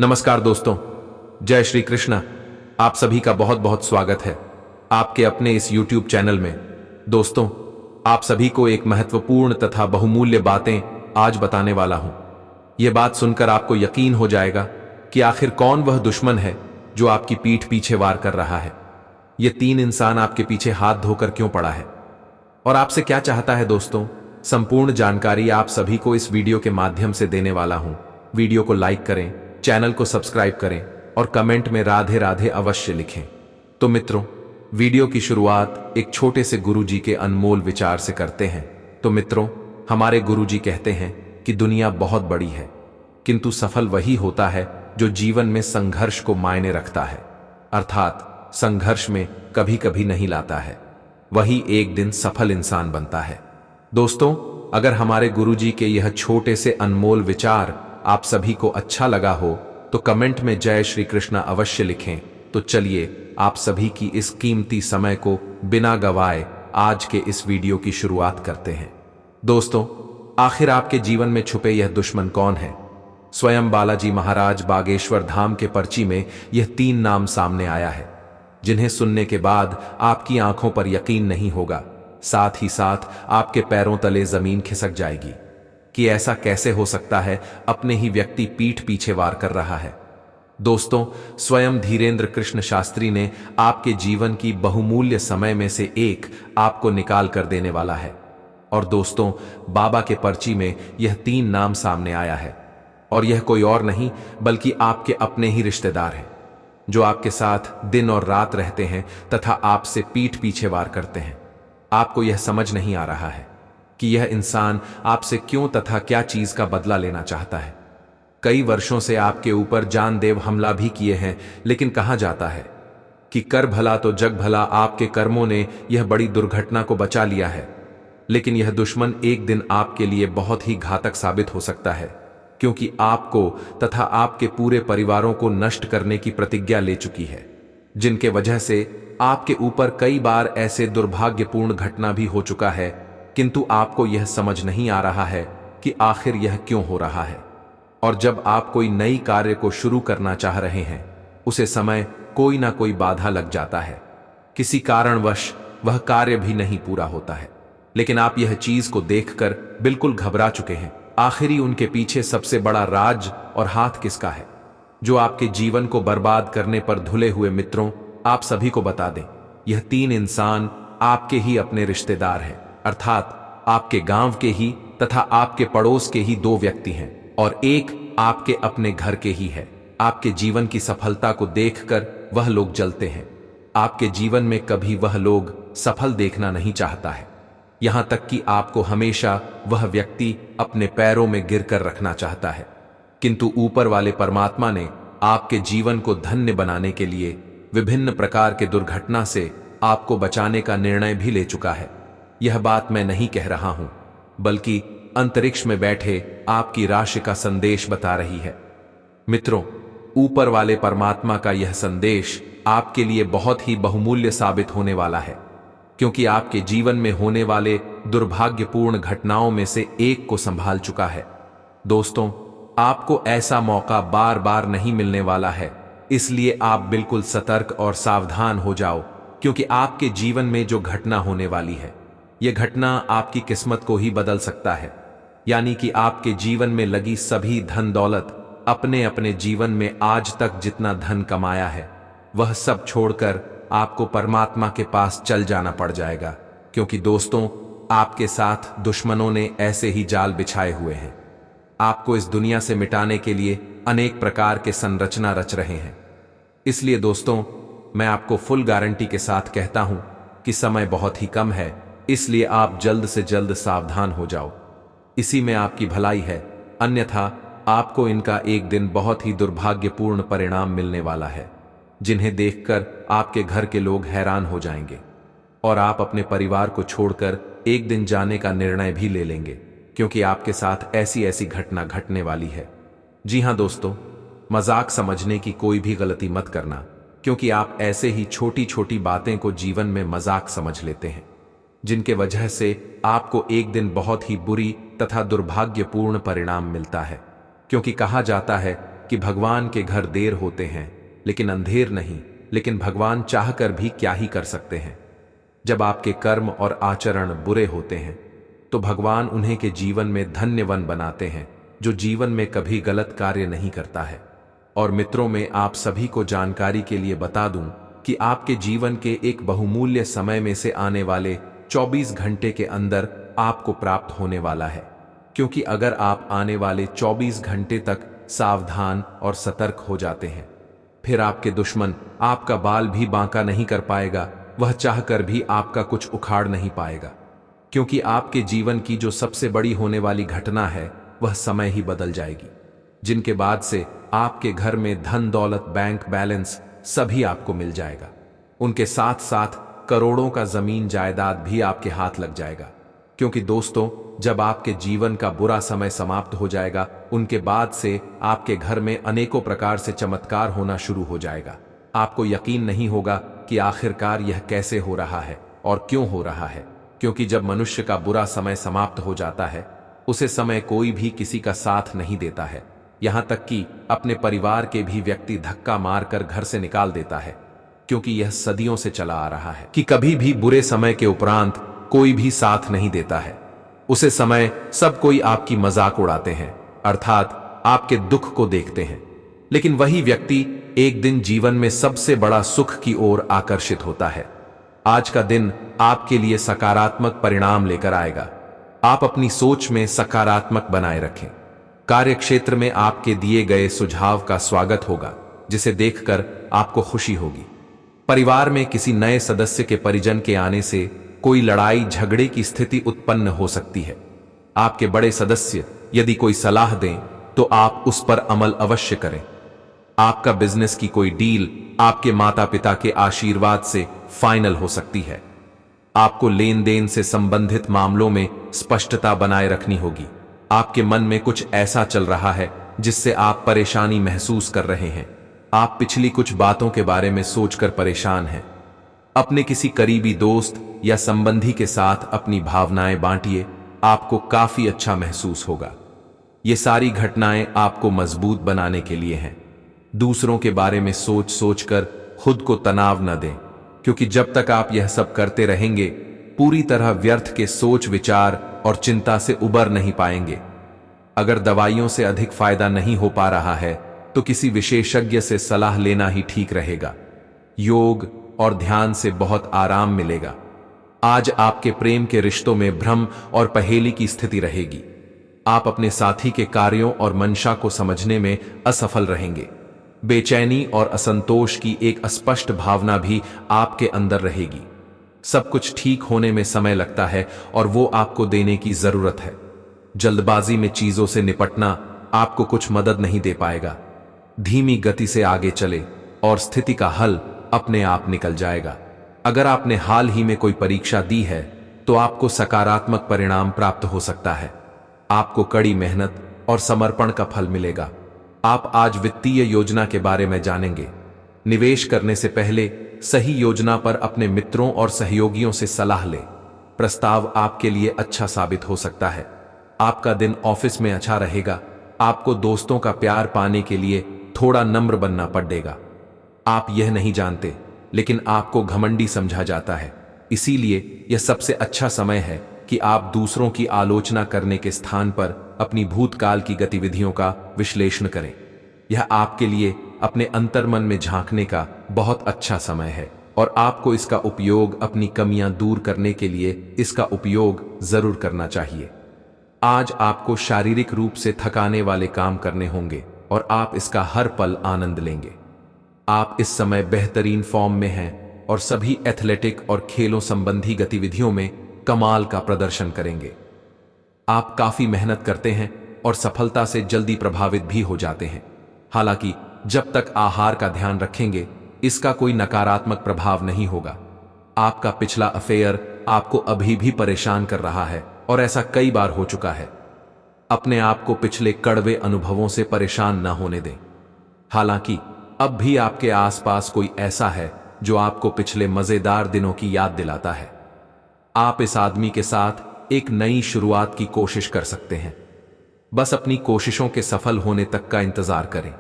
नमस्कार दोस्तों, जय श्री कृष्ण। आप सभी का बहुत बहुत स्वागत है आपके अपने इस YouTube चैनल में। दोस्तों, आप सभी को एक महत्वपूर्ण तथा बहुमूल्य बातें आज बताने वाला हूं। यह बात सुनकर आपको यकीन हो जाएगा कि आखिर कौन वह दुश्मन है जो आपकी पीठ पीछे वार कर रहा है। ये तीन इंसान आपके पीछे हाथ धोकर क्यों पड़ा है और आपसे क्या चाहता है। दोस्तों, संपूर्ण जानकारी आप सभी को इस वीडियो के माध्यम से देने वाला हूं। वीडियो को लाइक करें, चैनल को सब्सक्राइब करें और कमेंट में राधे राधे अवश्य लिखें। तो मित्रों, वीडियो की शुरुआत एक छोटे से गुरुजी के अनमोल विचार से करते हैं। तो मित्रों, हमारे गुरुजी कहते हैं कि दुनिया बहुत बड़ी है, किंतु सफल वही होता है जो जीवन में संघर्ष को मायने रखता है, अर्थात संघर्ष में कभी कभी नहीं लाता है, वही एक दिन सफल इंसान बनता है। दोस्तों, अगर हमारे गुरुजी के यह छोटे से अनमोल विचार आप सभी को अच्छा लगा हो तो कमेंट में जय श्री कृष्ण अवश्य लिखें। तो चलिए आप सभी की इस कीमती समय को बिना गवाए आज के इस वीडियो की शुरुआत करते हैं। दोस्तों, आखिर आपके जीवन में छुपे यह दुश्मन कौन है? स्वयं बालाजी महाराज बागेश्वर धाम के पर्ची में यह तीन नाम सामने आया है, जिन्हें सुनने के बाद आपकी आंखों पर यकीन नहीं होगा, साथ ही साथ आपके पैरों तले जमीन खिसक जाएगी कि ऐसा कैसे हो सकता है, अपने ही व्यक्ति पीठ पीछे वार कर रहा है। दोस्तों, स्वयं धीरेन्द्र कृष्ण शास्त्री ने आपके जीवन की बहुमूल्य समय में से एक आपको निकाल कर देने वाला है। और दोस्तों, बाबा के पर्ची में यह तीन नाम सामने आया है और यह कोई और नहीं बल्कि आपके अपने ही रिश्तेदार हैं, जो आपके साथ दिन और रात रहते हैं तथा आपसे पीठ पीछे वार करते हैं। आपको यह समझ नहीं आ रहा है कि यह इंसान आपसे क्यों तथा क्या चीज का बदला लेना चाहता है। कई वर्षों से आपके ऊपर जानलेवा हमला भी किए हैं, लेकिन कहा जाता है कि कर भला तो जग भला। आपके कर्मों ने यह बड़ी दुर्घटना को बचा लिया है, लेकिन यह दुश्मन एक दिन आपके लिए बहुत ही घातक साबित हो सकता है, क्योंकि आपको तथा आपके पूरे परिवारों को नष्ट करने की प्रतिज्ञा ले चुकी है, जिनके वजह से आपके ऊपर कई बार ऐसे दुर्भाग्यपूर्ण घटना भी हो चुका है, किंतु आपको यह समझ नहीं आ रहा है कि आखिर यह क्यों हो रहा है। और जब आप कोई नई कार्य को शुरू करना चाह रहे हैं, उसे समय कोई ना कोई बाधा लग जाता है, किसी कारणवश वह कार्य भी नहीं पूरा होता है। लेकिन आप यह चीज को देखकर बिल्कुल घबरा चुके हैं। आखिरी उनके पीछे सबसे बड़ा राज और हाथ किसका है, जो आपके जीवन को बर्बाद करने पर धुले हुए? मित्रों, आप सभी को बता दें, यह तीन इंसान आपके ही अपने रिश्तेदार हैं, अर्थात आपके गांव के ही तथा आपके पड़ोस के ही दो व्यक्ति हैं, और एक आपके अपने घर के ही है। आपके जीवन की सफलता को देखकर वह लोग जलते हैं। आपके जीवन में कभी वह लोग सफल देखना नहीं चाहता है, यहां तक कि आपको हमेशा वह व्यक्ति अपने पैरों में गिरकर रखना चाहता है। किंतु ऊपर वाले परमात्मा ने आपके जीवन को धन्य बनाने के लिए विभिन्न प्रकार के दुर्घटना से आपको बचाने का निर्णय भी ले चुका है। यह बात मैं नहीं कह रहा हूं, बल्कि अंतरिक्ष में बैठे आपकी राशि का संदेश बता रही है। मित्रों, ऊपर वाले परमात्मा का यह संदेश आपके लिए बहुत ही बहुमूल्य साबित होने वाला है, क्योंकि आपके जीवन में होने वाले दुर्भाग्यपूर्ण घटनाओं में से एक को संभाल चुका है। दोस्तों, आपको ऐसा मौका बार बार नहीं मिलने वाला है, इसलिए आप बिल्कुल सतर्क और सावधान हो जाओ, क्योंकि आपके जीवन में जो घटना होने वाली है, यह घटना आपकी किस्मत को ही बदल सकता है। यानी कि आपके जीवन में लगी सभी धन दौलत, अपने अपने जीवन में आज तक जितना धन कमाया है, वह सब छोड़कर आपको परमात्मा के पास चल जाना पड़ जाएगा। क्योंकि दोस्तों, आपके साथ दुश्मनों ने ऐसे ही जाल बिछाए हुए हैं। आपको इस दुनिया से मिटाने के लिए अनेक प्रकार के संरचना रच रहे हैं। इसलिए दोस्तों, मैं आपको फुल गारंटी के साथ कहता हूं कि समय बहुत ही कम है, इसलिए आप जल्द से जल्द सावधान हो जाओ। इसी में आपकी भलाई है, अन्यथा आपको इनका एक दिन बहुत ही दुर्भाग्यपूर्ण परिणाम मिलने वाला है, जिन्हें देखकर आपके घर के लोग हैरान हो जाएंगे और आप अपने परिवार को छोड़कर एक दिन जाने का निर्णय भी ले लेंगे, क्योंकि आपके साथ ऐसी ऐसी घटना घटने वाली है। जी हां दोस्तों, मजाक समझने की कोई भी गलती मत करना, क्योंकि आप ऐसे ही छोटी छोटी बातें को जीवन में मजाक समझ लेते हैं, जिनके वजह से आपको एक दिन बहुत ही बुरी तथा दुर्भाग्यपूर्ण परिणाम मिलता है। क्योंकि कहा जाता है कि भगवान के घर देर होते हैं लेकिन अंधेर नहीं, लेकिन भगवान चाहकर भी क्या ही कर सकते हैं। जब आपके कर्म और आचरण बुरे होते हैं तो भगवान उन्हें के जीवन में धन्यवान बनाते हैं जो जीवन में कभी गलत कार्य नहीं करता है। और मित्रों, में आप सभी को जानकारी के लिए बता दूं कि आपके जीवन के एक बहुमूल्य समय में से आने वाले 24 घंटे के अंदर आपको प्राप्त होने वाला है। क्योंकि अगर आप आने वाले 24 घंटे तक सावधान और सतर्क हो जाते हैं, फिर आपके दुश्मन आपका बाल भी बांका नहीं कर पाएगा, वह चाहकर भी आपका कुछ उखाड़ नहीं पाएगा। क्योंकि आपके जीवन की जो सबसे बड़ी होने वाली घटना है वह समय ही बदल जाएगी, जिनके बाद से आपके घर में धन दौलत, बैंक बैलेंस सभी आपको मिल जाएगा। उनके साथ साथ करोड़ों का जमीन जायदाद भी आपके हाथ लग जाएगा। क्योंकि दोस्तों, जब आपके जीवन का बुरा समय समाप्त हो जाएगा, उनके बाद से आपके घर में अनेकों प्रकार से चमत्कार होना शुरू हो जाएगा। आपको यकीन नहीं होगा कि आखिरकार यह कैसे हो रहा है और क्यों हो रहा है। क्योंकि जब मनुष्य का बुरा समय समाप्त हो जाता है, उसे समय कोई भी किसी का साथ नहीं देता है। यहां तक कि अपने परिवार के भी व्यक्ति धक्का मारकर घर से निकाल देता है। क्योंकि यह सदियों से चला आ रहा है कि कभी भी बुरे समय के उपरांत कोई भी साथ नहीं देता है। उसे समय सब कोई आपकी मजाक उड़ाते हैं, अर्थात आपके दुख को देखते हैं। लेकिन वही व्यक्ति एक दिन जीवन में सबसे बड़ा सुख की ओर आकर्षित होता है। आज का दिन आपके लिए सकारात्मक परिणाम लेकर आएगा। आप अपनी सोच में सकारात्मक बनाए रखें। कार्यक्षेत्र में आपके दिए गए सुझाव का स्वागत होगा, जिसे देखकर आपको खुशी होगी। परिवार में किसी नए सदस्य के परिजन के आने से कोई लड़ाई झगड़े की स्थिति उत्पन्न हो सकती है। आपके बड़े सदस्य यदि कोई सलाह दें तो आप उस पर अमल अवश्य करें। आपका बिजनेस की कोई डील आपके माता पिता के आशीर्वाद से फाइनल हो सकती है। आपको लेन देन से संबंधित मामलों में स्पष्टता बनाए रखनी होगी। आपके मन में कुछ ऐसा चल रहा है जिससे आप परेशानी महसूस कर रहे हैं। आप पिछली कुछ बातों के बारे में सोचकर परेशान हैं। अपने किसी करीबी दोस्त या संबंधी के साथ अपनी भावनाएं बांटिए, आपको काफी अच्छा महसूस होगा। ये सारी घटनाएं आपको मजबूत बनाने के लिए हैं। दूसरों के बारे में सोच सोचकर खुद को तनाव न दें, क्योंकि जब तक आप यह सब करते रहेंगे, पूरी तरह व्यर्थ के सोच विचार और चिंता से उबर नहीं पाएंगे। अगर दवाइयों से अधिक फायदा नहीं हो पा रहा है तो किसी विशेषज्ञ से सलाह लेना ही ठीक रहेगा। योग और ध्यान से बहुत आराम मिलेगा। आज आपके प्रेम के रिश्तों में भ्रम और पहेली की स्थिति रहेगी। आप अपने साथी के कार्यों और मंशा को समझने में असफल रहेंगे। बेचैनी और असंतोष की एक अस्पष्ट भावना भी आपके अंदर रहेगी। सब कुछ ठीक होने में समय लगता है और वो आपको देने की जरूरत है। जल्दबाजी में चीजों से निपटना आपको कुछ मदद नहीं दे पाएगा। धीमी गति से आगे चले और स्थिति का हल अपने आप निकल जाएगा। अगर आपने हाल ही में कोई परीक्षा दी है तो आपको सकारात्मक परिणाम प्राप्त हो सकता है। आपको कड़ी मेहनत और समर्पण का फल मिलेगा। आप आज वित्तीय योजना के बारे में जानेंगे। निवेश करने से पहले सही योजना पर अपने मित्रों और सहयोगियों से सलाह लें। प्रस्ताव आपके लिए अच्छा साबित हो सकता है। आपका दिन ऑफिस में अच्छा रहेगा। आपको दोस्तों का प्यार पाने के लिए थोड़ा नम्र बनना पड़ेगा। आप यह नहीं जानते, लेकिन आपको घमंडी समझा जाता है। इसीलिए यह सबसे अच्छा समय है कि आप दूसरों की आलोचना करने के स्थान पर अपनी भूतकाल की गतिविधियों का विश्लेषण करें। यह आपके लिए अपने अंतर्मन में झांकने का बहुत अच्छा समय है और आपको इसका उपयोग अपनी कमियां दूर करने के लिए इसका उपयोग जरूर करना चाहिए। आज आपको शारीरिक रूप से थकाने वाले काम करने होंगे और आप इसका हर पल आनंद लेंगे। आप इस समय बेहतरीन फॉर्म में हैं और सभी एथलेटिक और खेलों संबंधी गतिविधियों में कमाल का प्रदर्शन करेंगे। आप काफी मेहनत करते हैं और सफलता से जल्दी प्रभावित भी हो जाते हैं। हालांकि जब तक आहार का ध्यान रखेंगे, इसका कोई नकारात्मक प्रभाव नहीं होगा। आपका पिछला अफेयर आपको अभी भी परेशान कर रहा है और ऐसा कई बार हो चुका है। अपने आप को पिछले कड़वे अनुभवों से परेशान न होने दें। हालांकि अब भी आपके आसपास कोई ऐसा है जो आपको पिछले मजेदार दिनों की याद दिलाता है। आप इस आदमी के साथ एक नई शुरुआत की कोशिश कर सकते हैं। बस अपनी कोशिशों के सफल होने तक का इंतजार करें।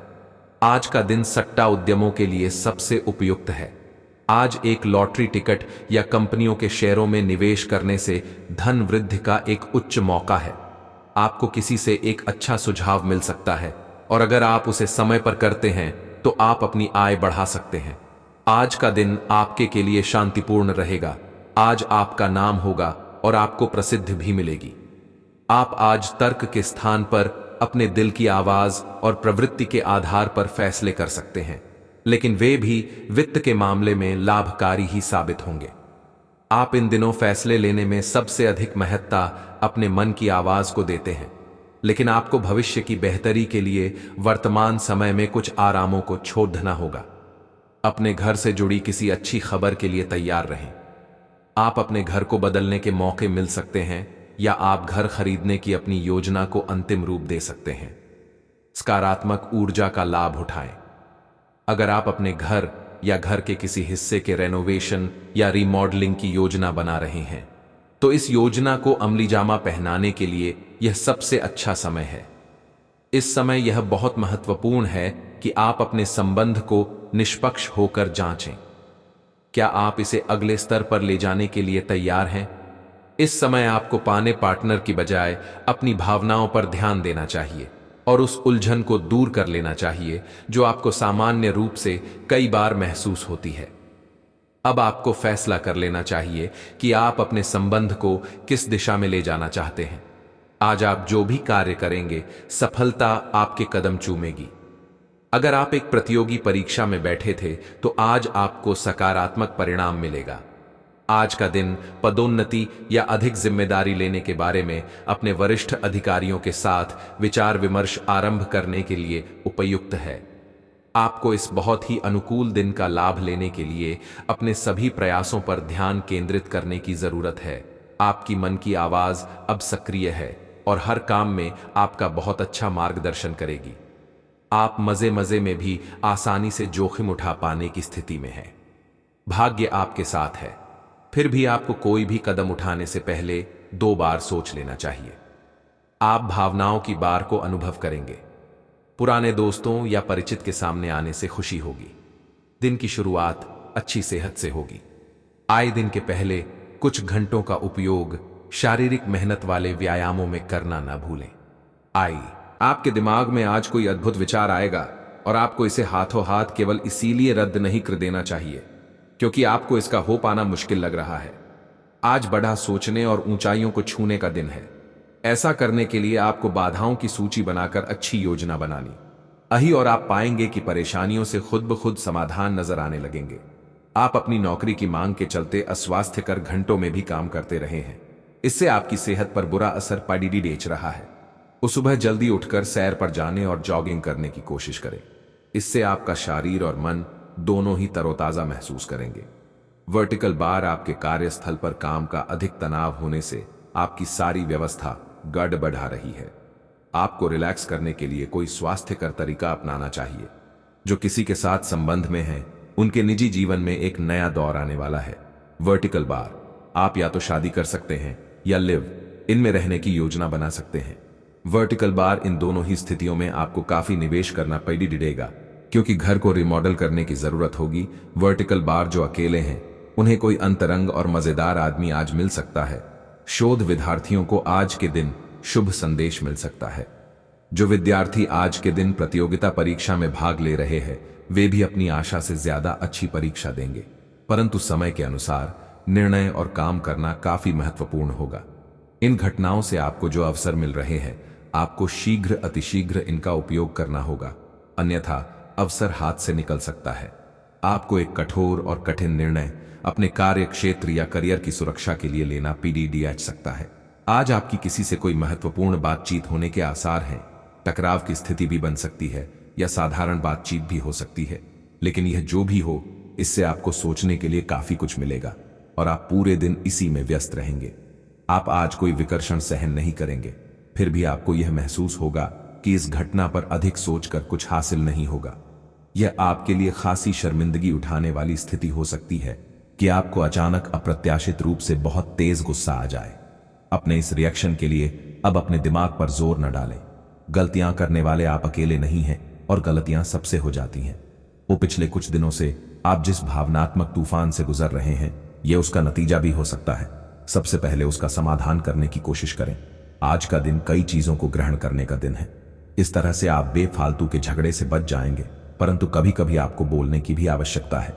आज का दिन सट्टा उद्यमों के लिए सबसे उपयुक्त है। आज एक लॉटरी टिकट या कंपनियों के शेयरों में निवेश करने से धन वृद्धि का एक उच्च मौका है। आपको किसी से एक अच्छा सुझाव मिल सकता है और अगर आप उसे समय पर करते हैं तो आप अपनी आय बढ़ा सकते हैं। आज का दिन आपके के लिए शांतिपूर्ण रहेगा। आज आपका नाम होगा और आपको प्रसिद्धि भी मिलेगी। आप आज तर्क के स्थान पर अपने दिल की आवाज और प्रवृत्ति के आधार पर फैसले कर सकते हैं, लेकिन वे भी वित्त के मामले में लाभकारी ही साबित होंगे। आप इन दिनों फैसले लेने में सबसे अधिक महत्ता अपने मन की आवाज को देते हैं, लेकिन आपको भविष्य की बेहतरी के लिए वर्तमान समय में कुछ आरामों को छोड़ना होगा। अपने घर से जुड़ी किसी अच्छी खबर के लिए तैयार रहें। आप अपने घर को बदलने के मौके मिल सकते हैं या आप घर खरीदने की अपनी योजना को अंतिम रूप दे सकते हैं। सकारात्मक ऊर्जा का लाभ उठाएं। अगर आप अपने घर या घर के किसी हिस्से के रेनोवेशन या रिमॉडलिंग की योजना बना रहे हैं, तो इस योजना को अमली जामा पहनाने के लिए यह सबसे अच्छा समय है। इस समय यह बहुत महत्वपूर्ण है कि आप अपने संबंध को निष्पक्ष होकर जांचें। क्या आप इसे अगले स्तर पर ले जाने के लिए तैयार हैं? इस समय आपको पाने पार्टनर की बजाय अपनी भावनाओं पर ध्यान देना चाहिए और उस उलझन को दूर कर लेना चाहिए जो आपको सामान्य रूप से कई बार महसूस होती है। अब आपको फैसला कर लेना चाहिए कि आप अपने संबंध को किस दिशा में ले जाना चाहते हैं। आज आप जो भी कार्य करेंगे, सफलता आपके कदम चूमेगी। अगर आप एक प्रतियोगी परीक्षा में बैठे थे, तो आज आपको सकारात्मक परिणाम मिलेगा। आज का दिन पदोन्नति या अधिक जिम्मेदारी लेने के बारे में अपने वरिष्ठ अधिकारियों के साथ विचार विमर्श आरंभ करने के लिए उपयुक्त है। आपको इस बहुत ही अनुकूल दिन का लाभ लेने के लिए अपने सभी प्रयासों पर ध्यान केंद्रित करने की जरूरत है। आपकी मन की आवाज अब सक्रिय है और हर काम में आपका बहुत अच्छा मार्गदर्शन करेगी। आप मजे मजे में भी आसानी से जोखिम उठा पाने की स्थिति में हैं। भाग्य आपके साथ है, फिर भी आपको कोई भी कदम उठाने से पहले 2 बार सोच लेना चाहिए। आप भावनाओं की बार को अनुभव करेंगे। पुराने दोस्तों या परिचित के सामने आने से खुशी होगी। दिन की शुरुआत अच्छी सेहत से होगी। आए दिन के पहले कुछ घंटों का उपयोग शारीरिक मेहनत वाले व्यायामों में करना न भूलें। आपके दिमाग में आज कोई अद्भुत विचार आएगा और आपको इसे हाथों हाथ केवल इसीलिए रद्द नहीं कर देना चाहिए क्योंकि आपको इसका हो पाना मुश्किल लग रहा है। आज बड़ा सोचने और ऊंचाइयों को छूने का दिन है। ऐसा करने के लिए आपको बाधाओं की सूची बनाकर अच्छी योजना बनानी और आप पाएंगे कि परेशानियों से खुद ब खुद समाधान नजर आने लगेंगे। आप अपनी नौकरी की मांग के चलते अस्वास्थ्यकर घंटों में भी काम करते रहे हैं। इससे आपकी सेहत पर बुरा असर पड़ रहा है। उस सुबह जल्दी उठकर सैर पर जाने और जॉगिंग करने की कोशिश करें। इससे आपका शरीर और मन दोनों ही तरोताजा महसूस करेंगे। वर्टिकल बार आपके कार्यस्थल पर काम का अधिक तनाव होने से आपकी सारी व्यवस्था गड़बड़ा रही है। आपको रिलैक्स करने के लिए कोई स्वास्थ्यकर तरीका अपनाना चाहिए। जो किसी के साथ संबंध में है, उनके निजी जीवन में एक नया दौर आने वाला है। वर्टिकल बार, आप या तो शादी कर सकते हैं या लिव इनमें रहने की योजना बना सकते हैं। वर्टिकल बार, इन दोनों ही स्थितियों में आपको काफी निवेश करना पड़ेगा क्योंकि घर को रिमॉडल करने की जरूरत होगी। वर्टिकल बार जो अकेले हैं, उन्हें कोई अंतरंग और मजेदार आदमी आज मिल सकता है। शोध विद्यार्थियों को आज के दिन शुभ संदेश मिल सकता है। जो विद्यार्थी आज के दिन प्रतियोगिता परीक्षा में भाग ले रहे हैं, वे भी अपनी आशा से ज्यादा अच्छी परीक्षा देंगे, परंतु समय के अनुसार निर्णय और काम करना काफी महत्वपूर्ण होगा। इन घटनाओं से आपको जो अवसर मिल रहे हैं, आपको शीघ्र अतिशीघ्र इनका उपयोग करना होगा, अन्यथा अवसर हाथ से निकल सकता है। आपको एक कठोर और कठिन निर्णय अपने कार्य क्षेत्र या करियर की सुरक्षा के लिए लेना पड़ सकता है। आज आपकी किसी से कोई महत्वपूर्ण बातचीत होने के आसार हैं। टकराव की स्थिति भी बन सकती है या साधारण बातचीत भी हो सकती है, लेकिन यह जो भी हो, इससे आपको सोचने के लिए काफी कुछ मिलेगा और आप पूरे दिन इसी में व्यस्त रहेंगे। आप आज कोई विकर्षण सहन नहीं करेंगे, फिर भी आपको यह महसूस होगा कि इस घटना पर अधिक सोचकर कुछ हासिल नहीं होगा। यह आपके लिए खासी शर्मिंदगी उठाने वाली स्थिति हो सकती है कि आपको अचानक अप्रत्याशित रूप से बहुत तेज गुस्सा आ जाए। अपने इस रिएक्शन के लिए अब अपने दिमाग पर जोर न डालें। गलतियां करने वाले आप अकेले नहीं हैं और गलतियां सबसे हो जाती हैं। वो पिछले कुछ दिनों से आप जिस भावनात्मक तूफान से गुजर रहे हैं, ये उसका नतीजा भी हो सकता है। सबसे पहले उसका समाधान करने की कोशिश करें। आज का दिन कई चीजों को ग्रहण करने का दिन है। इस तरह से आप बेफालतू के झगड़े से बच जाएंगे, परंतु कभी कभी आपको बोलने की भी आवश्यकता है।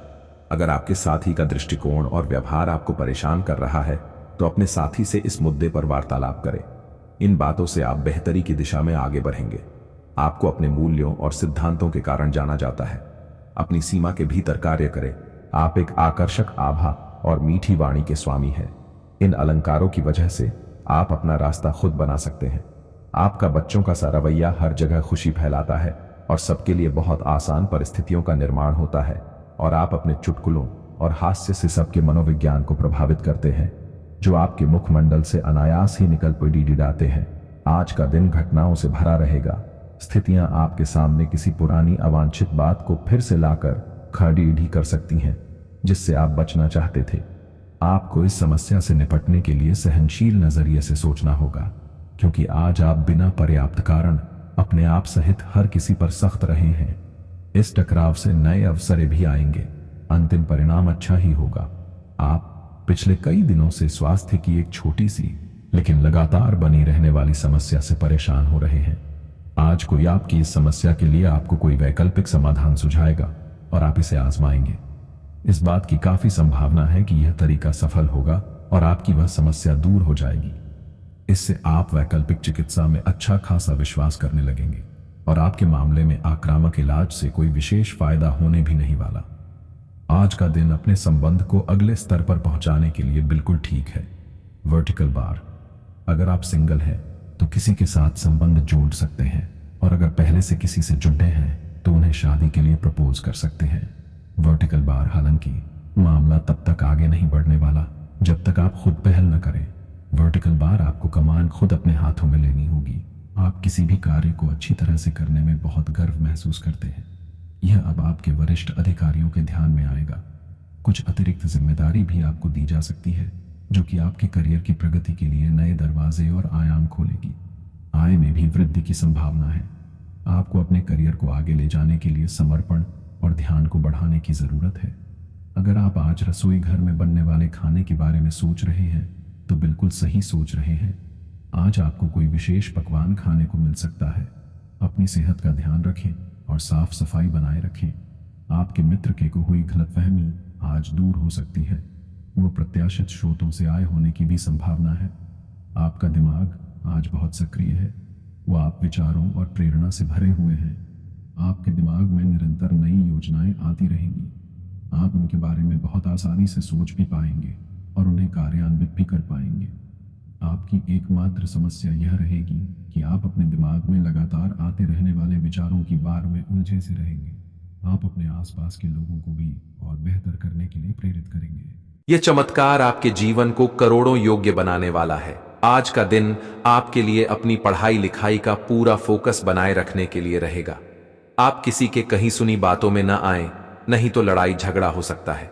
अगर आपके साथी का दृष्टिकोण और व्यवहार आपको परेशान कर रहा है, तो अपने साथी से इस मुद्दे पर वार्तालाप करें। इन बातों से आप बेहतरी की दिशा में आगे बढ़ेंगे। आपको अपने मूल्यों और सिद्धांतों के कारण जाना जाता है। अपनी सीमा के भीतर कार्य करें। आप एक आकर्षक आभा और मीठी वाणी के स्वामी हैं। इन अलंकारों की वजह से आप अपना रास्ता खुद बना सकते हैं। आपका बच्चों का सा रवैया हर जगह खुशी फैलाता है और सबके लिए बहुत आसान परिस्थितियों का निर्माण होता है, और आप अपने चुटकुलों और हास्य से सबके मनोविज्ञान को प्रभावित करते हैं, जो आपके मुखमंडल से अनायास ही निकल डिडाते हैं। आज का दिन घटनाओं से भरा रहेगा। स्थितियां आपके सामने किसी पुरानी अवांछित बात को फिर से लाकर खड़ी कर सकती हैं, जिससे आप बचना चाहते थे। आपको इस समस्या से निपटने के लिए सहनशील नजरिए से सोचना होगा, क्योंकि आज आप बिना पर्याप्त कारण अपने आप सहित हर किसी पर सख्त रहे हैं। इस टकराव से नए अवसर भी आएंगे। अंतिम परिणाम अच्छा ही होगा। आप पिछले कई दिनों से स्वास्थ्य की एक छोटी सी लेकिन लगातार बनी रहने वाली समस्या से परेशान हो रहे हैं। आज कोई आपकी इस समस्या के लिए आपको कोई वैकल्पिक समाधान सुझाएगा और आप इसे आजमाएंगे। इस बात की काफी संभावना है कि यह तरीका सफल होगा और आपकी वह समस्या दूर हो जाएगी। इससे आप वैकल्पिक चिकित्सा में अच्छा खासा विश्वास करने लगेंगे और आपके मामले में आक्रामक इलाज से कोई विशेष फायदा होने भी नहीं वाला। आज का दिन अपने संबंध को अगले स्तर पर पहुंचाने के लिए बिल्कुल ठीक है। Vertical bar. अगर आप सिंगल हैं तो किसी के साथ संबंध जोड़ सकते हैं, और अगर पहले से किसी से जुड़े हैं तो उन्हें शादी के लिए प्रपोज कर सकते हैं। Vertical bar. हालांकि मामला तब तक आगे नहीं बढ़ने वाला जब तक आप खुद पहल न करें। Vertical bar. आपको कमान खुद अपने हाथों में लेनी होगी। आप किसी भी कार्य को अच्छी तरह से करने में बहुत गर्व महसूस करते हैं। यह अब आपके वरिष्ठ अधिकारियों के ध्यान में आएगा। कुछ अतिरिक्त जिम्मेदारी भी आपको दी जा सकती है, जो कि आपके करियर की प्रगति के लिए नए दरवाजे और आयाम खोलेगी। आय में भी वृद्धि की संभावना है। आपको अपने करियर को आगे ले जाने के लिए समर्पण और ध्यान को बढ़ाने की जरूरत है। अगर आप आज रसोई घर में बनने वाले खाने के बारे में सोच रहे हैं तो बिल्कुल सही सोच रहे हैं। आज आपको कोई विशेष पकवान खाने को मिल सकता है। अपनी सेहत का ध्यान रखें और साफ सफाई बनाए रखें। आपके मित्र के को हुई गलतफहमी आज दूर हो सकती है। वो प्रत्याशित स्रोतों से आय होने की भी संभावना है। आपका दिमाग आज बहुत सक्रिय है। वो आप विचारों और प्रेरणा से भरे हुए हैं। आपके दिमाग में निरंतर नई योजनाएं आती रहेंगी। आप उनके बारे में बहुत आसानी से सोच भी पाएंगे और उन्हें कार्यान्वित भी कर पाएंगे। आपकी एकमात्र समस्या यह रहेगी कि आप अपने दिमाग में लगातार आते रहने वाले विचारों की बार में उलझे से रहेंगे। आप अपने आसपास के लोगों को भी और बेहतर करने के लिए प्रेरित करेंगे। यह चमत्कार आपके जीवन को करोड़ों योग्य बनाने वाला है। आज का दिन आपके लिए अपनी पढ़ाई लिखाई का पूरा फोकस बनाए रखने के लिए रहेगा। आप किसी के कहीं सुनी बातों में न आए, नहीं तो लड़ाई झगड़ा हो सकता है।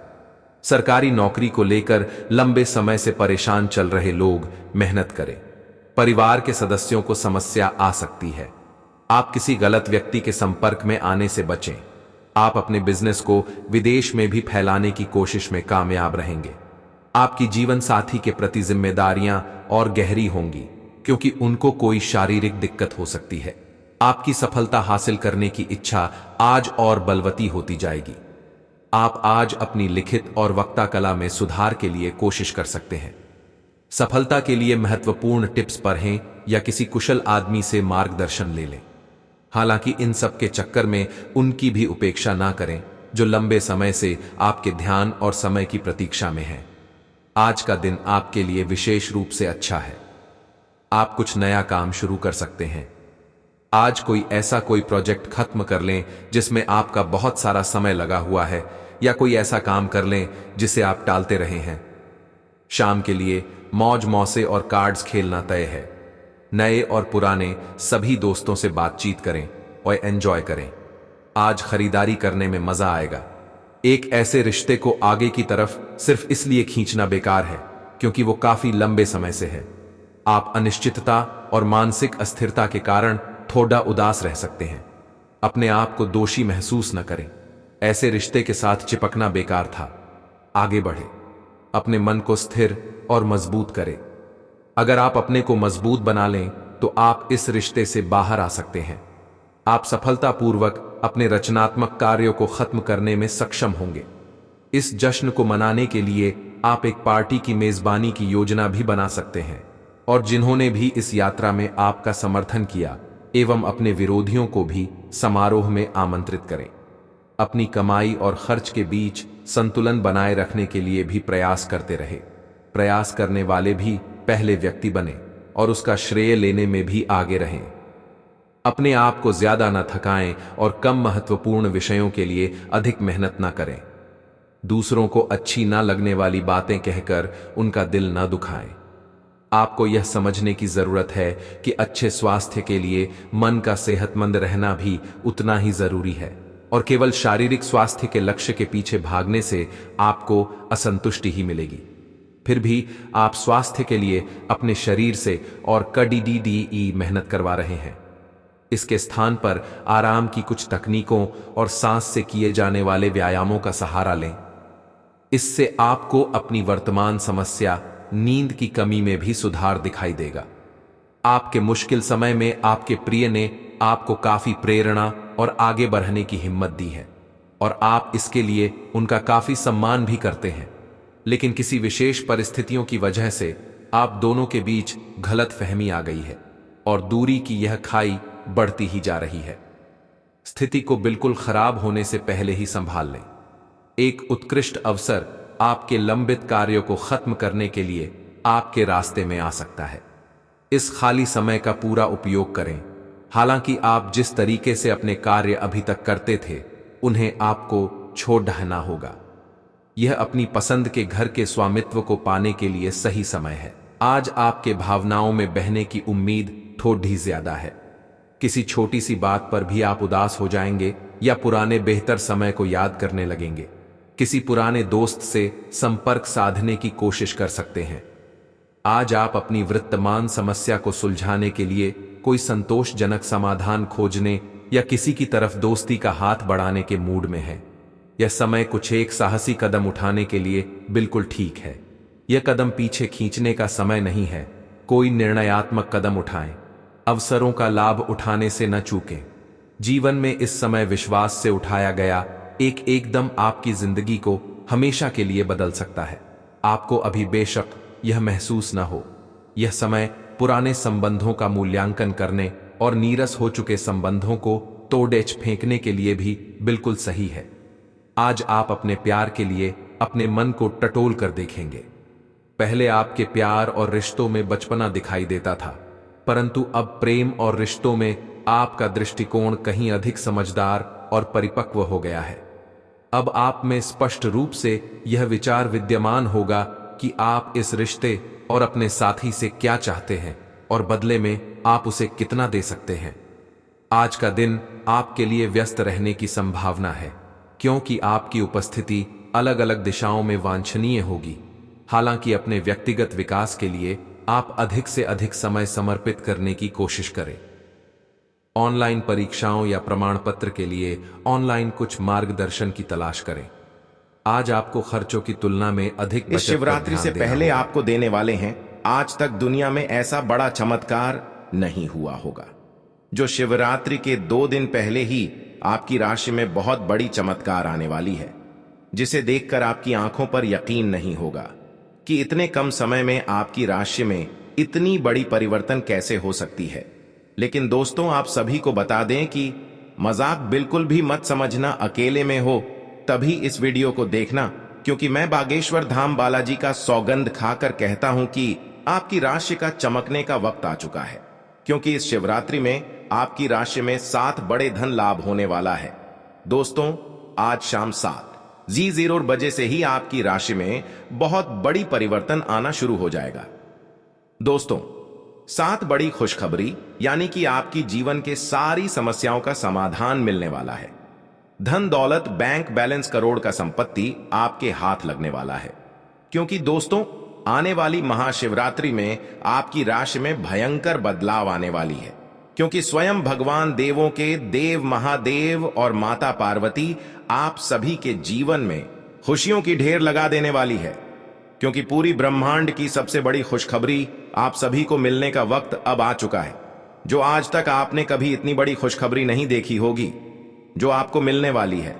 सरकारी नौकरी को लेकर लंबे समय से परेशान चल रहे लोग मेहनत करें। परिवार के सदस्यों को समस्या आ सकती है। आप किसी गलत व्यक्ति के संपर्क में आने से बचें। आप अपने बिजनेस को विदेश में भी फैलाने की कोशिश में कामयाब रहेंगे। आपकी जीवन साथी के प्रति जिम्मेदारियां और गहरी होंगी, क्योंकि उनको कोई शारीरिक दिक्कत हो सकती है। आपकी सफलता हासिल करने की इच्छा आज और बलवती होती जाएगी। आप आज अपनी लिखित और वक्ता कला में सुधार के लिए कोशिश कर सकते हैं। सफलता के लिए महत्वपूर्ण टिप्स पढ़ें या किसी कुशल आदमी से मार्गदर्शन ले लें। हालांकि इन सब के चक्कर में उनकी भी उपेक्षा ना करें जो लंबे समय से आपके ध्यान और समय की प्रतीक्षा में हैं। आज का दिन आपके लिए विशेष रूप से अच्छा है। आप कुछ नया काम शुरू कर सकते हैं। आज कोई प्रोजेक्ट खत्म कर लें जिसमें आपका बहुत सारा समय लगा हुआ है, या कोई ऐसा काम कर लें जिसे आप टालते रहे हैं। शाम के लिए मौज मौसे और कार्ड्स खेलना तय है। नए और पुराने सभी दोस्तों से बातचीत करें और एंजॉय करें। आज खरीदारी करने में मजा आएगा। एक ऐसे रिश्ते को आगे की तरफ सिर्फ इसलिए खींचना बेकार है क्योंकि वो काफी लंबे समय से है। आप अनिश्चितता और मानसिक अस्थिरता के कारण थोड़ा उदास रह सकते हैं। अपने आप को दोषी महसूस न करें। ऐसे रिश्ते के साथ चिपकना बेकार था। आगे बढ़े, अपने मन को स्थिर और मजबूत करें। अगर आप अपने को मजबूत बना लें तो आप इस रिश्ते से बाहर आ सकते हैं। आप सफलतापूर्वक अपने रचनात्मक कार्यों को खत्म करने में सक्षम होंगे। इस जश्न को मनाने के लिए आप एक पार्टी की मेजबानी की योजना भी बना सकते हैं और जिन्होंने भी इस यात्रा में आपका समर्थन किया एवं अपने विरोधियों को भी समारोह में आमंत्रित करें। अपनी कमाई और खर्च के बीच संतुलन बनाए रखने के लिए भी प्रयास करते रहे। प्रयास करने वाले भी पहले व्यक्ति बने और उसका श्रेय लेने में भी आगे रहें। अपने आप को ज्यादा न थकाएं और कम महत्वपूर्ण विषयों के लिए अधिक मेहनत न करें। दूसरों को अच्छी ना लगने वाली बातें कहकर उनका दिल न दुखाएं। आपको यह समझने की जरूरत है कि अच्छे स्वास्थ्य के लिए मन का सेहतमंद रहना भी उतना ही जरूरी है और केवल शारीरिक स्वास्थ्य के लक्ष्य के पीछे भागने से आपको असंतुष्टि ही मिलेगी। फिर भी आप स्वास्थ्य के लिए अपने शरीर से और कड़ी मेहनत करवा रहे हैं। इसके स्थान पर आराम की कुछ तकनीकों और सांस से किए जाने वाले व्यायामों का सहारा लें। इससे आपको अपनी वर्तमान समस्या नींद की कमी में भी सुधार दिखाई देगा। आपके मुश्किल समय में आपके प्रिय ने आपको काफी प्रेरणा और आगे बढ़ने की हिम्मत दी है और आप इसके लिए उनका काफी सम्मान भी करते हैं। लेकिन किसी विशेष परिस्थितियों की वजह से आप दोनों के बीच गलतफहमी आ गई है और दूरी की यह खाई बढ़ती ही जा रही है। स्थिति को बिल्कुल खराब होने से पहले ही संभाल लें। एक उत्कृष्ट अवसर आपके लंबित कार्यों को खत्म करने के लिए आपके रास्ते में आ सकता है। इस खाली समय का पूरा उपयोग करें। हालांकि आप जिस तरीके से अपने कार्य अभी तक करते थे उन्हें आपको छोड़ देना होगा। यह अपनी पसंद के घर के स्वामित्व को पाने के लिए सही समय है। आज आपके भावनाओं में बहने की उम्मीद थोड़ी ज्यादा है। किसी छोटी सी बात पर भी आप उदास हो जाएंगे या पुराने बेहतर समय को याद करने लगेंगे। किसी पुराने दोस्त से संपर्क साधने की कोशिश कर सकते हैं। आज आप अपनी वर्तमान समस्या को सुलझाने के लिए कोई संतोषजनक समाधान खोजने या किसी की तरफ दोस्ती का हाथ बढ़ाने के मूड में है। यह समय कुछ एक साहसी कदम उठाने के लिए बिल्कुल ठीक है। यह कदम पीछे खींचने का समय नहीं है। कोई निर्णयात्मक कदम उठाएं। अवसरों का लाभ उठाने से न चूकें। जीवन में इस समय विश्वास से उठाया गया एकदम आपकी जिंदगी को हमेशा के लिए बदल सकता है। आपको अभी बेशक यह महसूस न हो। यह समय पुराने संबंधों का मूल्यांकन करने और नीरस हो चुके संबंधों को तोड़ फेंकने के लिए भी बिल्कुल सही है। आज आप अपने प्यार के लिए अपने मन को टटोल कर देखेंगे। पहले आपके प्यार और रिश्तों में बचपना दिखाई देता था, परंतु अब प्रेम और रिश्तों में आपका दृष्टिकोण कहीं अधिक समझदार और परिपक्व हो गया है। अब आप में स्पष्ट रूप से यह विचार विद्यमान होगा कि आप इस रिश्ते और अपने साथी से क्या चाहते हैं और बदले में आप उसे कितना दे सकते हैं। आज का दिन आपके लिए व्यस्त रहने की संभावना है, क्योंकि आपकी उपस्थिति अलग अलग दिशाओं में वांछनीय होगी। हालांकि अपने व्यक्तिगत विकास के लिए आप अधिक से अधिक समय समर्पित करने की कोशिश करें। ऑनलाइन परीक्षाओं या प्रमाण पत्र के लिए ऑनलाइन कुछ मार्गदर्शन की तलाश करें। आज आपको खर्चों की तुलना में अधिक इस शिवरात्रि से पहले आपको देने वाले हैं। आज तक दुनिया में ऐसा बड़ा चमत्कार नहीं हुआ होगा जो शिवरात्रि के 2 दिन पहले ही आपकी राशि में बहुत बड़ी चमत्कार आने वाली है, जिसे देखकर आपकी आंखों पर यकीन नहीं होगा कि इतने कम समय में आपकी राशि में इतनी बड़ी परिवर्तन कैसे हो सकती है। लेकिन दोस्तों, आप सभी को बता दें कि मजाक बिल्कुल भी मत समझना। अकेले में हो तभी इस वीडियो को देखना, क्योंकि मैं बागेश्वर धाम बालाजी का सौगंध खाकर कहता हूं कि आपकी राशि का चमकने का वक्त आ चुका है। क्योंकि इस शिवरात्रि में आपकी राशि में 7 बड़े धन लाभ होने वाला है। दोस्तों, आज शाम 7:00 बजे से ही आपकी राशि में बहुत बड़ी परिवर्तन आना शुरू हो जाएगा। दोस्तों, 7 बड़ी खुशखबरी, यानी कि आपकी जीवन के सारी समस्याओं का समाधान मिलने वाला है। धन दौलत, बैंक बैलेंस, करोड़ का संपत्ति आपके हाथ लगने वाला है। क्योंकि दोस्तों, आने वाली महाशिवरात्रि में आपकी राशि में भयंकर बदलाव आने वाली है। क्योंकि स्वयं भगवान देवों के देव महादेव और माता पार्वती आप सभी के जीवन में खुशियों की ढेर लगा देने वाली है। क्योंकि पूरी ब्रह्मांड की सबसे बड़ी खुशखबरी आप सभी को मिलने का वक्त अब आ चुका है। जो आज तक आपने कभी इतनी बड़ी खुशखबरी नहीं देखी होगी, जो आपको मिलने वाली है।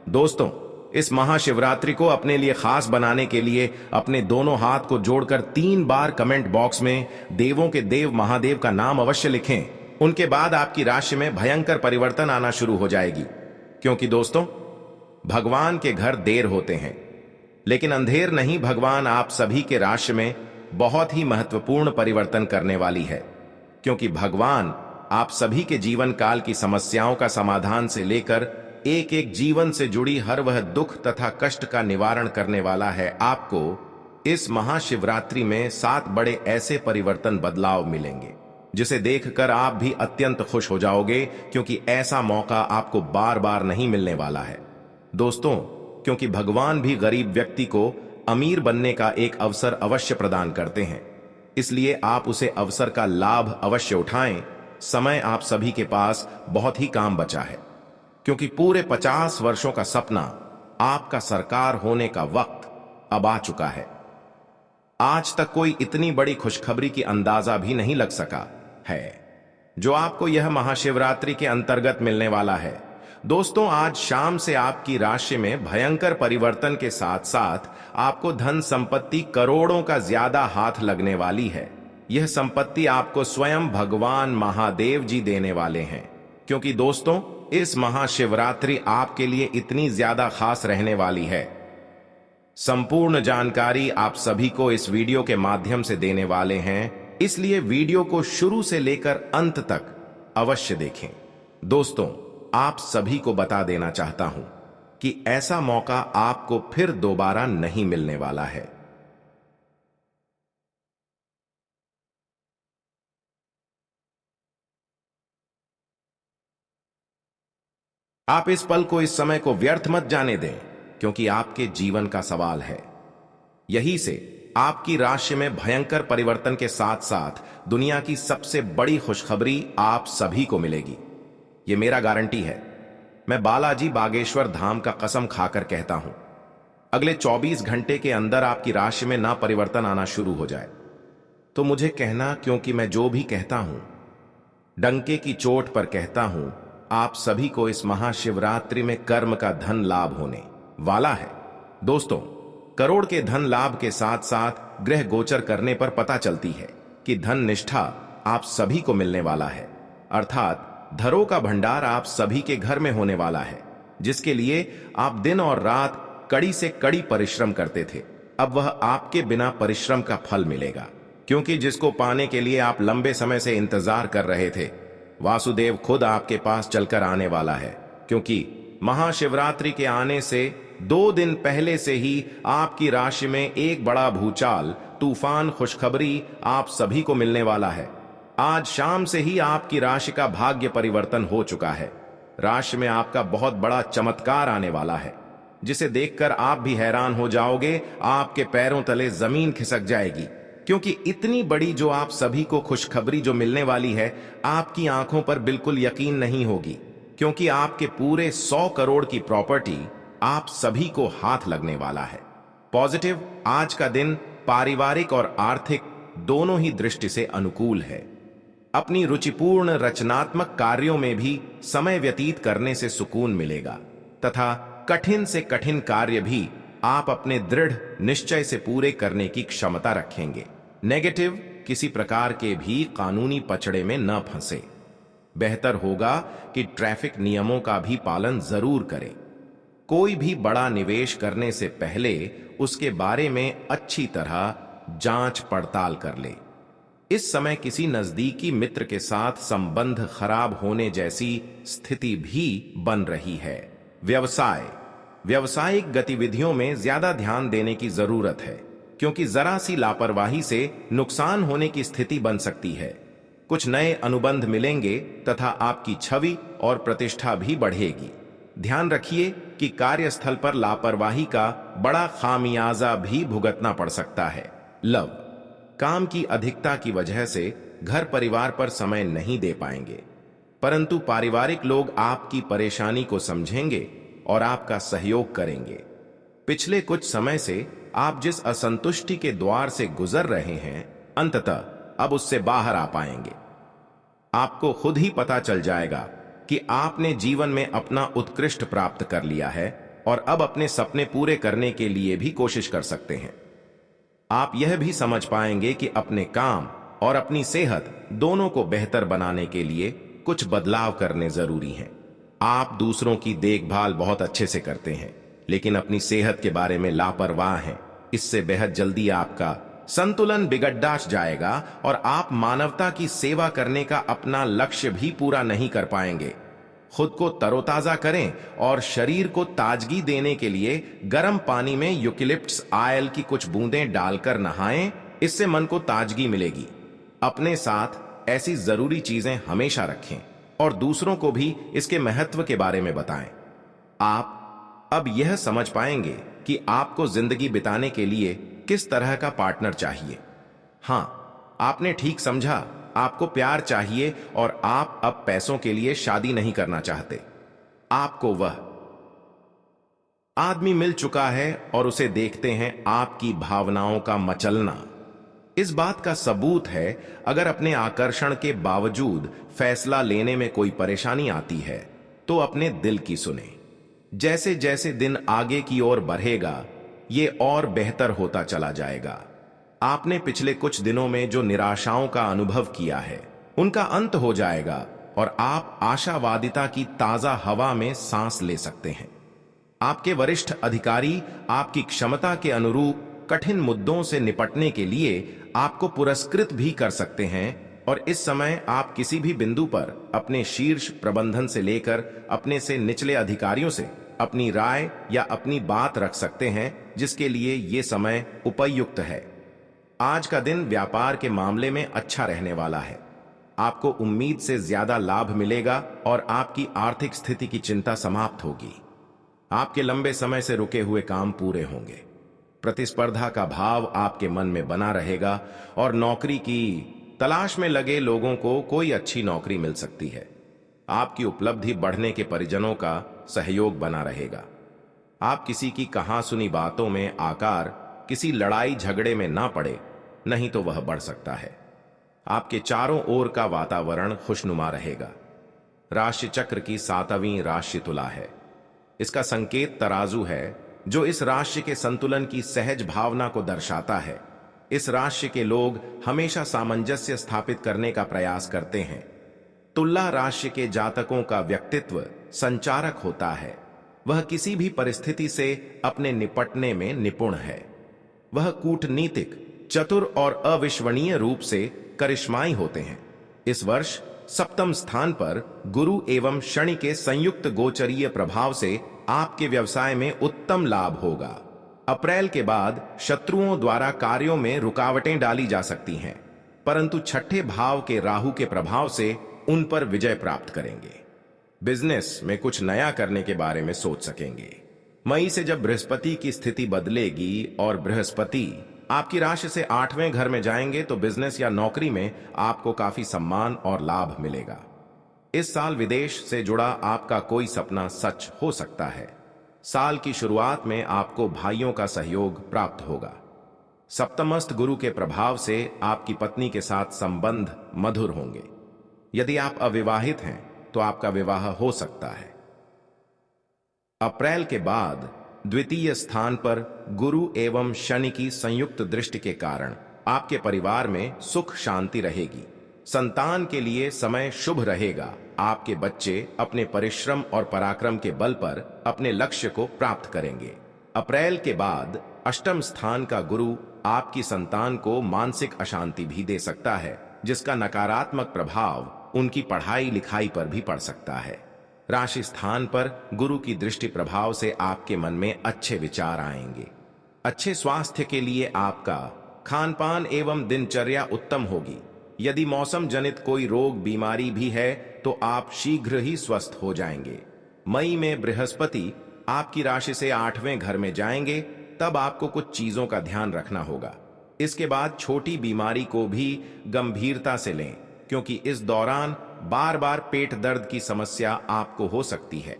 दोस्तों, इस महाशिवरात्रि को अपने लिए खास बनाने के लिए अपने दोनों हाथ को जोड़कर 3 बार कमेंट बॉक्स में देवों के देव महादेव का नाम अवश्य लिखें। उनके बाद आपकी राशि में भयंकर परिवर्तन आना शुरू हो जाएगी। क्योंकि दोस्तों, भगवान के घर देर होते हैं, लेकिन अंधेर नहीं। भगवान आप सभी के राशि में बहुत ही महत्वपूर्ण परिवर्तन करने वाली है। क्योंकि भगवान आप सभी के जीवन काल की समस्याओं का समाधान से लेकर एक एक जीवन से जुड़ी हर वह दुख तथा कष्ट का निवारण करने वाला है। आपको इस महाशिवरात्रि में 7 बड़े ऐसे परिवर्तन बदलाव मिलेंगे जिसे देखकर आप भी अत्यंत खुश हो जाओगे, क्योंकि ऐसा मौका आपको बार बार नहीं मिलने वाला है। दोस्तों, क्योंकि भगवान भी गरीब व्यक्ति को अमीर बनने का एक अवसर अवश्य प्रदान करते हैं, इसलिए आप उसे अवसर का लाभ अवश्य उठाएं। समय आप सभी के पास बहुत ही काम बचा है, क्योंकि पूरे 50 वर्षों का सपना आपका सरकार होने का वक्त अब आ चुका है। आज तक कोई इतनी बड़ी खुशखबरी की अंदाजा भी नहीं लग सका है, जो आपको यह महाशिवरात्रि के अंतर्गत मिलने वाला है। दोस्तों, आज शाम से आपकी राशि में भयंकर परिवर्तन के साथ साथ आपको धन संपत्ति करोड़ों का ज्यादा हाथ लगने वाली है। यह संपत्ति आपको स्वयं भगवान महादेव जी देने वाले हैं। क्योंकि दोस्तों, इस महाशिवरात्रि आपके लिए इतनी ज्यादा खास रहने वाली है। संपूर्ण जानकारी आप सभी को इस वीडियो के माध्यम से देने वाले हैं, इसलिए वीडियो को शुरू से लेकर अंत तक अवश्य देखें। दोस्तों, आप सभी को बता देना चाहता हूं कि ऐसा मौका आपको फिर दोबारा नहीं मिलने वाला है। आप इस पल को, इस समय को व्यर्थ मत जाने दें, क्योंकि आपके जीवन का सवाल है। यही से आपकी राशि में भयंकर परिवर्तन के साथ साथ दुनिया की सबसे बड़ी खुशखबरी आप सभी को मिलेगी। यह मेरा गारंटी है। मैं बालाजी बागेश्वर धाम का कसम खाकर कहता हूं, अगले 24 घंटे के अंदर आपकी राशि में ना परिवर्तन आना शुरू हो जाए तो मुझे कहना, क्योंकि मैं जो भी कहता हूं डंके की चोट पर कहता हूं। आप सभी को इस महाशिवरात्रि में कर्म का धन लाभ होने वाला है। दोस्तों, करोड़ के धन लाभ के साथ साथ ग्रह गोचर करने पर पता चलती है कि धन निष्ठा आप सभी को मिलने वाला है। अर्थात धरों का भंडार आप सभी के घर में होने वाला है, जिसके लिए आप दिन और रात कड़ी से कड़ी परिश्रम करते थे। अब वह आपके बिना परिश्रम का फल मिलेगा, क्योंकि जिसको पाने के लिए आप लंबे समय से इंतजार कर रहे थे, वासुदेव खुद आपके पास चलकर आने वाला है। क्योंकि महाशिवरात्रि के आने से 2 दिन पहले से ही आपकी राशि में एक बड़ा भूचाल, तूफान, खुशखबरी आप सभी को मिलने वाला है। आज शाम से ही आपकी राशि का भाग्य परिवर्तन हो चुका है। राशि में आपका बहुत बड़ा चमत्कार आने वाला है, जिसे देखकर आप भी हैरान हो जाओगे। आपके पैरों तले जमीन खिसक जाएगी, क्योंकि इतनी बड़ी जो आप सभी को खुशखबरी जो मिलने वाली है, आपकी आंखों पर बिल्कुल यकीन नहीं होगी। क्योंकि आपके पूरे 100 करोड़ की प्रॉपर्टी आप सभी को हाथ लगने वाला है। पॉजिटिव, आज का दिन पारिवारिक और आर्थिक दोनों ही दृष्टि से अनुकूल है। अपनी रुचिपूर्ण रचनात्मक कार्यों में भी समय व्यतीत करने से सुकून मिलेगा तथा कठिन से कठिन कार्य भी आप अपने दृढ़ निश्चय से पूरे करने की क्षमता रखेंगे। नेगेटिव, किसी प्रकार के भी कानूनी पचड़े में न फंसे। बेहतर होगा कि ट्रैफिक नियमों का भी पालन जरूर करें। कोई भी बड़ा निवेश करने से पहले उसके बारे में अच्छी तरह जांच पड़ताल कर ले। इस समय किसी नजदीकी मित्र के साथ संबंध खराब होने जैसी स्थिति भी बन रही है। व्यवसाय, व्यावसायिक गतिविधियों में ज्यादा ध्यान देने की जरूरत है, क्योंकि जरा सी लापरवाही से नुकसान होने की स्थिति बन सकती है। कुछ नए अनुबंध मिलेंगे तथा आपकी छवि और प्रतिष्ठा भी बढ़ेगी। ध्यान रखिए कि कार्यस्थल पर लापरवाही का बड़ा खामियाजा भी भुगतना पड़ सकता है। लव, काम की अधिकता की वजह से घर परिवार पर समय नहीं दे पाएंगे, परंतु पारिवारिक लोग आपकी परेशानी को समझेंगे और आपका सहयोग करेंगे। पिछले कुछ समय से आप जिस असंतुष्टि के द्वार से गुजर रहे हैं, अंततः अब उससे बाहर आ पाएंगे। आपको खुद ही पता चल जाएगा कि आपने जीवन में अपना उत्कृष्ट प्राप्त कर लिया है और अब अपने सपने पूरे करने के लिए भी कोशिश कर सकते हैं। आप यह भी समझ पाएंगे कि अपने काम और अपनी सेहत दोनों को बेहतर बनाने के लिए कुछ बदलाव करने जरूरी हैं। आप दूसरों की देखभाल बहुत अच्छे से करते हैं, लेकिन अपनी सेहत के बारे में लापरवाह हैं। इससे बेहद जल्दी आपका संतुलन बिगड़ जाएगा और आप मानवता की सेवा करने का अपना लक्ष्य भी पूरा नहीं कर पाएंगे। खुद को तरोताजा करें और शरीर को ताजगी देने के लिए गर्म पानी में यूकेलिप्टस ऑयल की कुछ बूंदें डालकर नहाएं। इससे मन को ताजगी मिलेगी। अपने साथ ऐसी जरूरी चीजें हमेशा रखें और दूसरों को भी इसके महत्व के बारे में बताएं। आप अब यह समझ पाएंगे कि आपको जिंदगी बिताने के लिए किस तरह का पार्टनर चाहिए। हां, आपने ठीक समझा, आपको प्यार चाहिए और आप अब पैसों के लिए शादी नहीं करना चाहते। आपको वह आदमी मिल चुका है और उसे देखते हैं आपकी भावनाओं का मचलना। इस बात का सबूत है, अगर अपने आकर्षण के बावजूद फैसला लेने में कोई परेशानी आती है तो अपने दिल की सुने। जैसे जैसे दिन आगे की ओर बढ़ेगा, ये और बेहतर होता चला जाएगा। आपने पिछले कुछ दिनों में जो निराशाओं का अनुभव किया है, उनका अंत हो जाएगा और आप आशावादिता की ताजा हवा में सांस ले सकते हैं। आपके वरिष्ठ अधिकारी आपकी क्षमता के अनुरूप कठिन मुद्दों से निपटने के लिए आपको पुरस्कृत भी कर सकते हैं और इस समय आप किसी भी बिंदु पर अपने शीर्ष प्रबंधन से लेकर अपने से निचले अधिकारियों से अपनी राय या अपनी बात रख सकते हैं, जिसके लिए यह समय उपयुक्त है। आज का दिन व्यापार के मामले में अच्छा रहने वाला है। आपको उम्मीद से ज्यादा लाभ मिलेगा और आपकी आर्थिक स्थिति की चिंता समाप्त होगी। आपके लंबे समय से रुके हुए काम पूरे होंगे। प्रतिस्पर्धा का भाव आपके मन में बना रहेगा और नौकरी की तलाश में लगे लोगों को कोई अच्छी नौकरी मिल सकती है। आपकी उपलब्धि बढ़ने के परिजनों का सहयोग बना रहेगा। आप किसी की कहा सुनी बातों में आकर किसी लड़ाई झगड़े में ना पड़े, नहीं तो वह बढ़ सकता है। आपके चारों ओर का वातावरण खुशनुमा रहेगा। राशि चक्र की 7वीं राशि तुला है। इसका संकेत तराजू है, जो इस राशि के संतुलन की सहज भावना को दर्शाता है। इस राशि के लोग हमेशा सामंजस्य स्थापित करने का प्रयास करते हैं। तुला राशि के जातकों का व्यक्तित्व संचारक होता है। वह किसी भी परिस्थिति से अपने निपटने में निपुण है। वह कूटनीतिक, चतुर और अविश्वसनीय रूप से करिश्माई होते हैं। इस वर्ष 7वें स्थान पर गुरु एवं शनि के संयुक्त गोचरीय प्रभाव से आपके व्यवसाय में उत्तम लाभ होगा। अप्रैल के बाद शत्रुओं द्वारा कार्यों में रुकावटें डाली जा सकती हैं, परंतु छठे भाव के राहु के प्रभाव से उन पर विजय प्राप्त करेंगे। बिजनेस में कुछ नया करने के बारे में सोच सकेंगे। मई से जब बृहस्पति की स्थिति बदलेगी और बृहस्पति आपकी राशि से 8वें घर में जाएंगे, तो बिजनेस या नौकरी में आपको काफी सम्मान और लाभ मिलेगा। इस साल विदेश से जुड़ा आपका कोई सपना सच हो सकता है। साल की शुरुआत में आपको भाइयों का सहयोग प्राप्त होगा। सप्तमस्थ गुरु के प्रभाव से आपकी पत्नी के साथ संबंध मधुर होंगे। यदि आप अविवाहित हैं तो आपका विवाह हो सकता है। अप्रैल के बाद द्वितीय स्थान पर गुरु एवं शनि की संयुक्त दृष्टि के कारण आपके परिवार में सुख शांति रहेगी। संतान के लिए समय शुभ रहेगा। आपके बच्चे अपने परिश्रम और पराक्रम के बल पर अपने लक्ष्य को प्राप्त करेंगे। अप्रैल के बाद 8वें स्थान का गुरु आपकी संतान को मानसिक अशांति भी दे सकता है, जिसका नकारात्मक प्रभाव उनकी पढ़ाई लिखाई पर भी पड़ सकता है। राशि स्थान पर गुरु की दृष्टि प्रभाव से आपके मन में अच्छे विचार आएंगे। अच्छे स्वास्थ्य के लिए आपका खान पान एवं दिनचर्या उत्तम होगी। यदि मौसम जनित कोई रोग बीमारी भी है तो आप शीघ्र ही स्वस्थ हो जाएंगे। मई में बृहस्पति आपकी राशि से 8वें घर में जाएंगे, तब आपको कुछ चीजों का ध्यान रखना होगा। इसके बाद छोटी बीमारी को भी गंभीरता से लें, क्योंकि इस दौरान बार बार पेट दर्द की समस्या आपको हो सकती है।